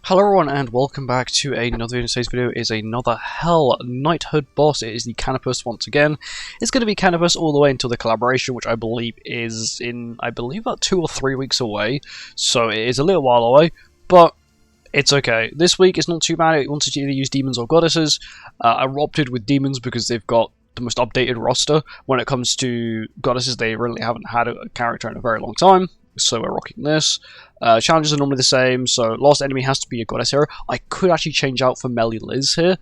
Hello everyone and welcome back to another video. Today's video is another Hell Knighthood boss. It is the Canopus once again. It's going to be Canopus all the way until the collaboration, which I believe is in, about 2 or 3 weeks away. So it is a little while away, but it's okay. This week is not too bad. It wanted to either use demons or goddesses. I opted with demons because they've got the most updated roster. When it comes to goddesses, they really haven't had a character in a very long time. So we're rocking this. Challenges are normally the same, so last enemy has to be a goddess hero. I could actually change out for Meli Liz here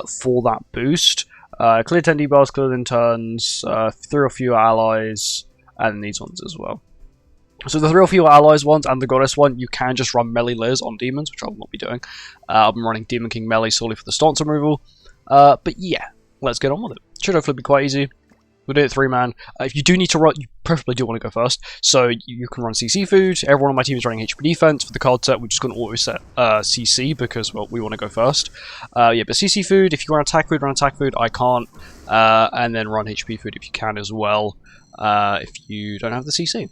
for that boost. Clear 10 debuffs, clear 10 turns, 3 or fewer allies, and these ones as well. So the 3 or fewer allies ones and the goddess one, you can just run Meli Liz on demons, which I will not be doing. I'm running Demon King Meli solely for the stance removal. But yeah, let's get on with it. Should hopefully be quite easy. We'll do it 3-man. If you do need to run, you preferably do want to go first. So you can run CC food. Everyone on my team is running HP defense. For the card set, we're just going to auto set CC because, well, we want to go first. Yeah, but CC food, if you run attack food, run attack food. I can't. And then run HP food if you can as well, if you don't have the CC.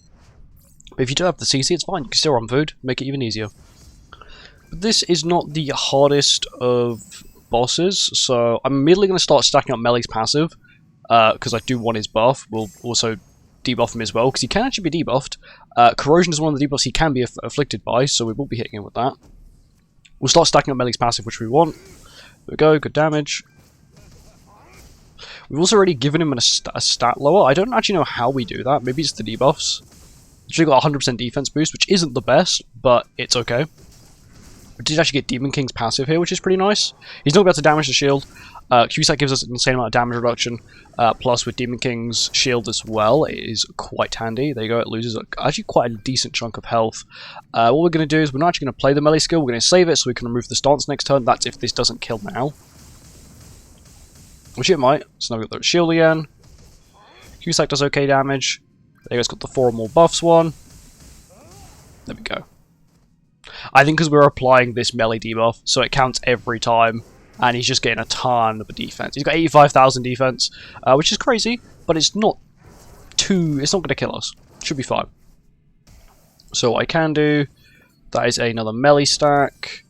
But if you do have the CC, it's fine. You can still run food. Make it even easier. But this is not the hardest of bosses, so I'm immediately going to start stacking up Meli's passive. Because I do want his buff. We'll also debuff him as well, because he can actually be debuffed. Corrosion is one of the debuffs he can be afflicted by, so we will be hitting him with that. We'll start stacking up Meli's passive, which we want. There we go, good damage. We've also already given him a stat lower. I don't actually know how we do that. Maybe it's the debuffs. He's got 100% defense boost, which isn't the best, but it's okay. We did actually get Demon King's passive here, which is pretty nice. He's not about to damage the shield. QSAC gives us an insane amount of damage reduction, plus with Demon King's shield as well, it is quite handy. There you go, it loses actually quite a decent chunk of health. What we're going to do is we're not actually going to play the melee skill, we're going to save it so we can remove the stance next turn. That's if this doesn't kill now. Which it might. So now we've got the shield again. QSAC does okay damage. There you go, it's got the 4 or more buffs one. There we go. I think because we're applying this melee debuff, so it counts every time. And he's just getting a ton of defense. He's got 85,000 defense, which is crazy, but it's not going to kill us. Should be fine. So what I can do, that is another melee stack.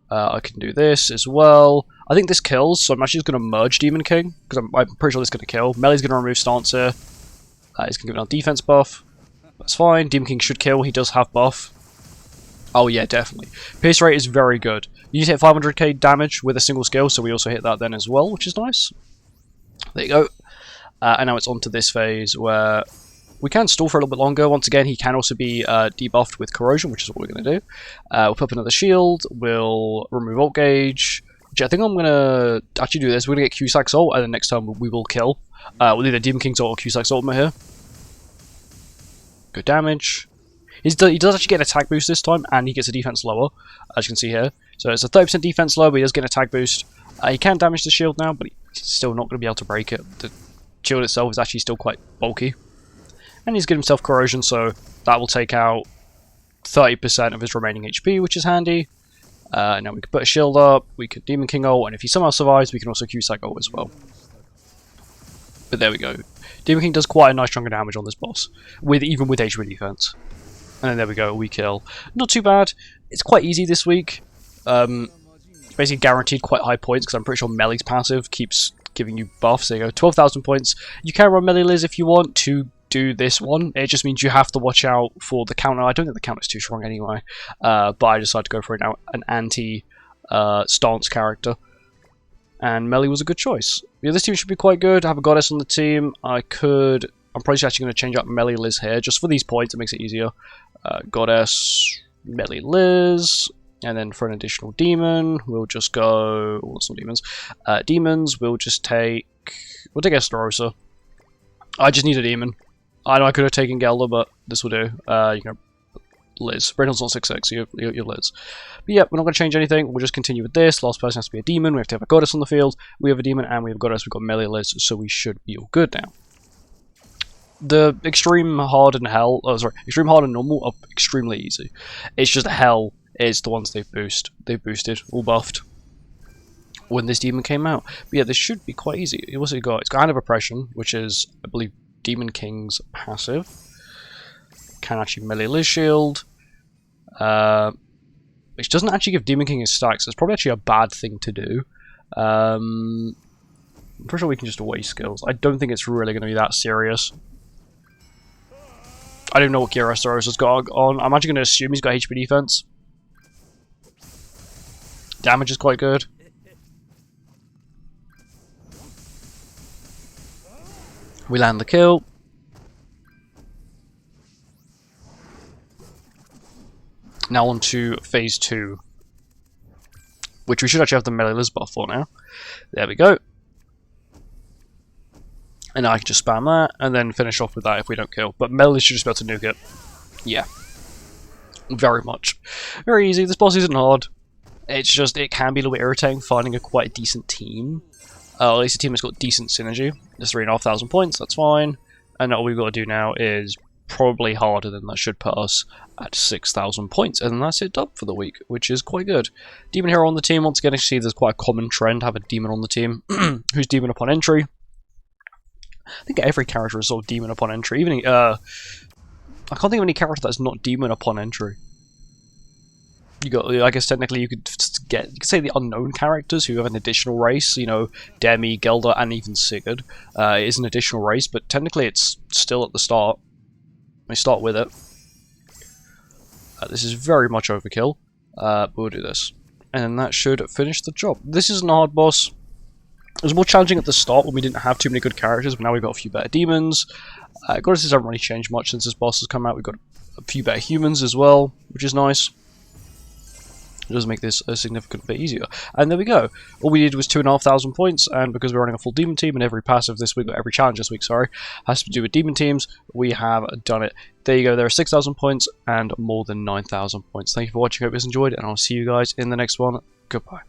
I can do this as well. I think this kills, so I'm actually just going to merge Demon King, because I'm pretty sure this is going to kill. Melee's going to remove stance here. He's going to give it a defense buff. That's fine. Demon King should kill. He does have buff. Oh yeah, definitely. Pierce rate is very good. You just hit 500k damage with a single skill, so we also hit that then as well, which is nice. There you go. And now it's on to this phase where we can stall for a little bit longer. Once again, he can also be debuffed with corrosion, which is what we're going to do. We'll put up another shield. We'll remove ult gauge. Which I think I'm going to actually do this. We're going to get QSAC's ult, and then next time we will kill. We'll either Demon King's ult or QSAC's ultimate here. Good damage. He does actually get an attack boost this time, and he gets a defense lower, as you can see here. So it's a 30% defense lower, but he does get an attack boost. He can damage the shield now, but he's still not going to be able to break it. The shield itself is actually still quite bulky. And he's given himself corrosion, so that will take out 30% of his remaining HP, which is handy. Now we can put a shield up, we can Demon King ult, and if he somehow survives, we can also QSAC ult as well. But there we go. Demon King does quite a nice chunk of damage on this boss, even with HP defense. And then there we go, we kill. Not too bad. It's quite easy this week. Basically guaranteed quite high points, because I'm pretty sure Meli's passive keeps giving you buffs. There you go, 12,000 points. You can run Meli Liz if you want to do this one. It just means you have to watch out for the counter. I don't think the counter is too strong anyway. But I decided to go for an anti-stance character. And Meli was a good choice. Yeah, this team should be quite good. I have a goddess on the team. I'm probably actually going to change up Meli Liz here, just for these points. It makes it easier. Goddess, Meli Liz, and then for an additional demon, we'll just go. Oh, some demons. Demons, we'll take Estarossa. I just need a demon. I know I could have taken Gelder, but this will do. You can Liz. Brindle's on 6-6, so you're Liz. But yeah, we're not going to change anything. We'll just continue with this. Last person has to be a demon. We have to have a goddess on the field. We have a demon, and we have a goddess. We've got Meli Liz, so we should be all good now. The extreme hard and extreme hard and normal are extremely easy. It's just hell is the ones they've boosted, all buffed when this demon came out. But yeah, this should be quite easy. It also got it's kind of oppression, which is I believe Demon King's passive. Can actually Meli Liz shield. which doesn't actually give Demon King his stacks. It's probably actually a bad thing to do. I'm pretty sure we can just waste skills. I don't think it's really going to be that serious. I don't know what gear Restoros has got on. I'm actually going to assume he's got HP defense. Damage is quite good. We land the kill. Now on to phase 2. Which we should actually have the Meli Liz buff for now. There we go. And now I can just spam that, and then finish off with that if we don't kill. But Meli Liz should just be able to nuke it. Yeah. Very much. Very easy. This boss isn't hard. It's just, it can be a little bit irritating finding a quite decent team. At least a team that's got decent synergy. Just 3,500 points, that's fine. And all we've got to do now is probably harder than that should put us at 6,000 points. And then that's it done for the week, which is quite good. Demon Hero on the team. Once again, you see there's quite a common trend to have a demon on the team who's demon upon entry. I think every character is sort of demon upon entry. Even I can't think of any character that's not demon upon entry. You got, I guess technically you could say the unknown characters who have an additional race, you know, Demi, Gelder, and even Sigurd is an additional race, but technically it's still at the start. We start with it. This is very much overkill, but we'll do this. And that should finish the job. This is an hard boss. It was more challenging at the start when we didn't have too many good characters, but now we've got a few better demons. Goddesses haven't really changed much since this boss has come out. We've got a few better humans as well, which is nice. It does make this a significant bit easier. And there we go. All we did was 2,500 points, and because we're running a full demon team and every passive this week, or every challenge this week, sorry, has to do with demon teams, we have done it. There you go, there are 6,000 points and more than 9,000 points. Thank you for watching, hope you guys enjoyed, and I'll see you guys in the next one. Goodbye.